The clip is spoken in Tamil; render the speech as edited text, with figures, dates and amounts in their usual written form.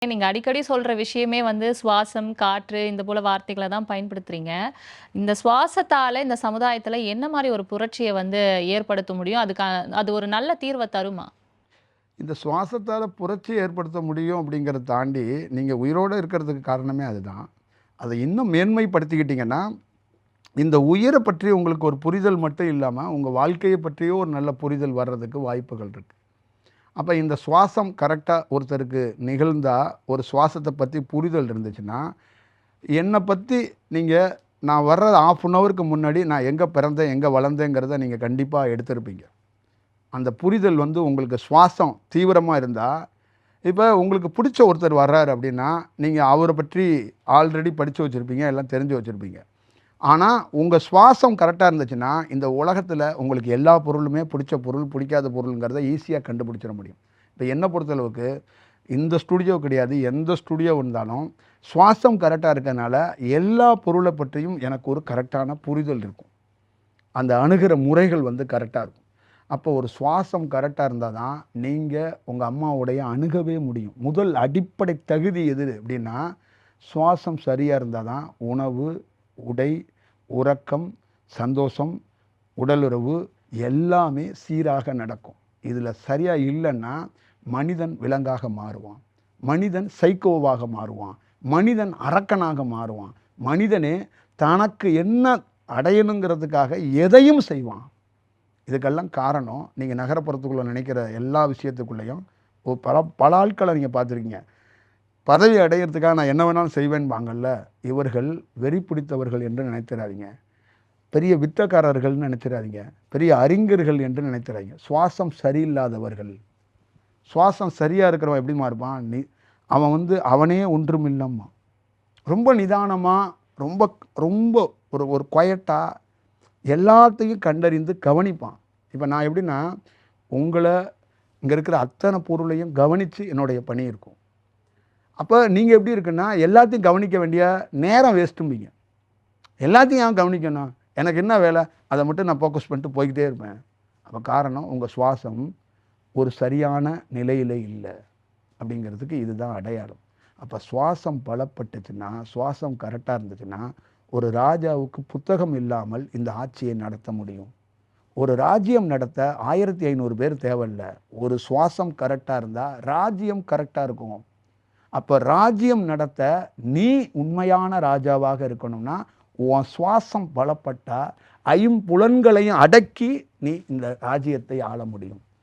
நீங்க அடிக்கடி சொல்ற விஷயமே வந்து சுவாசம், காற்று இந்த போல வார்த்தைகள தான் பயன்படுத்துறீங்க. இந்த சுவாசத்தால இந்த சமுதாயத்துல என்ன மாரி ஒரு புரட்சிய வந்து ஏற்படுத்த முடியும்? அது ஒரு நல்ல தீர்வ தருமா? இந்த சுவாசத்தால புரட்சி ஏற்படுத்த முடியும் அப்படிங்கிறத தாண்டி, நீங்க உயிரோட இருக்கிறதுக்கு காரணமே அதுதான். அத இன்னும் மேன்மைப்படுத்திக்கிட்டீங்கன்னா, இந்த உயிர பற்றி உங்களுக்கு ஒரு புரிதல் மட்டும் இல்லாம, உங்க வாழ்க்கைய பற்றியும் ஒரு நல்ல புரிதல் வர்றதுக்கு வாய்ப்புகள் இருக்கு. அப்ப இந்த சுவாசம் கரெக்ட்டா ஒருத்தருக்கு நிகழ்ந்தா, ஒரு சுவாசத்த பத்தி புரிதல் இருந்துச்சுன்னா, என்ன பத்தி நீங்க நான் வர்ற 1/2 அன் ஹவருக்கு முன்னாடி நான் எங்க பிறந்தேன், எங்க வளர்ந்தேங்கிறத நீங்க கண்டிப்பா எடுத்திருப்பீங்க. அந்த புரிதல் வந்து உங்களுக்கு சுவாசம் தீவிரமா இருந்தா, இப்ப உங்களுக்கு புடிச்ச ஒருத்தர் வர்றாரு அப்படின்னா, நீங்க அவர பற்றி ஆல்ரெடி படிச்சு வச்சிருப்பீங்க, எல்லாம் தெரிஞ்சு வச்சிருப்பீங்க. ஆனா, உங்க சுவாசம் கரெக்ட்டா இருந்துச்சுன்னா, இந்த உலகத்துல உங்களுக்கு எல்லா பொருளுமே புடிச்ச பொருள், பிடிக்காத பொருள்ங்கிறத ஈஸியா கண்டுபிடிச்சிட முடியும். இப்ப என்ன பொறுத்தளவுக்கு, இந்த ஸ்டுடியோ கிடையாது, எந்த ஸ்டுடியோ இருந்தாலும், சுவாசம் கரெக்ட்டா இருக்கனால, எல்லா பொருள பற்றியும் எனக்கு ஒரு கரெக்ட்டான புரிதல் இருக்கும். அந்த அணுகுற முறைகள் வந்து கரெக்ட்டா இருக்கும். அப்போ ஒரு சுவாசம் கரெக்டாக இருந்தால் தான் நீங்கள் உங்கள் அம்மாவுடைய அணுகவே முடியும். முதல் அடிப்படை தகுதி எது அப்படின்னா, சுவாசம் சரியாக இருந்தால் தான் உணவு, உடை, உறக்கம், சந்தோஷம், உடலுறவு எல்லாமே சீராக நடக்கும். இதில் சரியாக இல்லைன்னா மனிதன் விலங்காக மாறுவான், மனிதன் சைக்கோவாக மாறுவான், மனிதன் அரக்கனாக மாறுவான், மனிதனே தனக்கு என்ன அடையணுங்கிறதுக்காக எதையும் செய்வான். இதுக்கெல்லாம் காரணம் நீங்கள் நகரப்புறத்துக்குள்ளே நினைக்கிற எல்லா விஷயத்துக்குள்ளேயும் பல பல ஆட்களை நீங்கள் பார்த்துருக்கீங்க. பதவி அடையிறதுக்காக நான் என்ன வேணாலும் செய்வேன்பாங்கல்ல, இவர்கள் வெறி பிடித்தவர்கள் என்று நினைத்திராதீங்க. பெரிய வித்தக்காரர்கள்னு நினைச்சிடாதீங்க. பெரிய அறிஞர்கள் என்று நினைத்திராதீங்க. சுவாசம் சரியில்லாதவர்கள். சுவாசம் சரியாக இருக்கிறவன் எப்படிமா இருப்பான்? அவன் வந்து அவனே ஒன்றும் இல்லம்மா, ரொம்ப நிதானமாக, ரொம்ப ரொம்ப ஒரு ஒரு குவைட்டாக எல்லாத்தையும் கண்டறிந்து கவனிப்பான். இப்போ நான் எப்படின்னா, உங்களை இங்கே இருக்கிற அத்தனை பொருளையும் கவனித்து என்னுடைய பணி இருக்கும். அப்போ நீங்கள் எப்படி இருக்குன்னா, எல்லாத்தையும் கவனிக்க வேண்டிய நேரம் வேஸ்ட்டும்பீங்க. எல்லாத்தையும் ஏன் கவனிக்கணும்? எனக்கு என்ன வேலை? அதை மட்டும் நான் ஃபோக்கஸ் பண்ணிட்டு போய்கிட்டே இருப்பேன். அப்போ காரணம் உங்கள் சுவாசம் ஒரு சரியான நிலையில் இல்லை அப்படிங்கிறதுக்கு இதுதான் அடையாளம். அப்போ சுவாசம் பலப்பட்டுச்சுன்னா, சுவாசம் கரெக்டாக இருந்துச்சுன்னா, ஒரு ராஜாவுக்கு புத்தகம் இல்லாமல் இந்த ஆட்சியை நடத்த முடியும். ஒரு ராஜ்யம் நடத்த 1500 பேர் தேவையில்ல. ஒரு சுவாசம் கரெக்டாக இருந்தால் ராஜ்யம் கரெக்டாக இருக்கும். அப்போ ராஜ்யம் நடத்த நீ உண்மையான ராஜாவாக இருக்கணும்னா, உன் சுவாசம் பலப்பட்டா 5 புலன்களையும் அடக்கி நீ இந்த ராஜ்யத்தை ஆள முடியும்.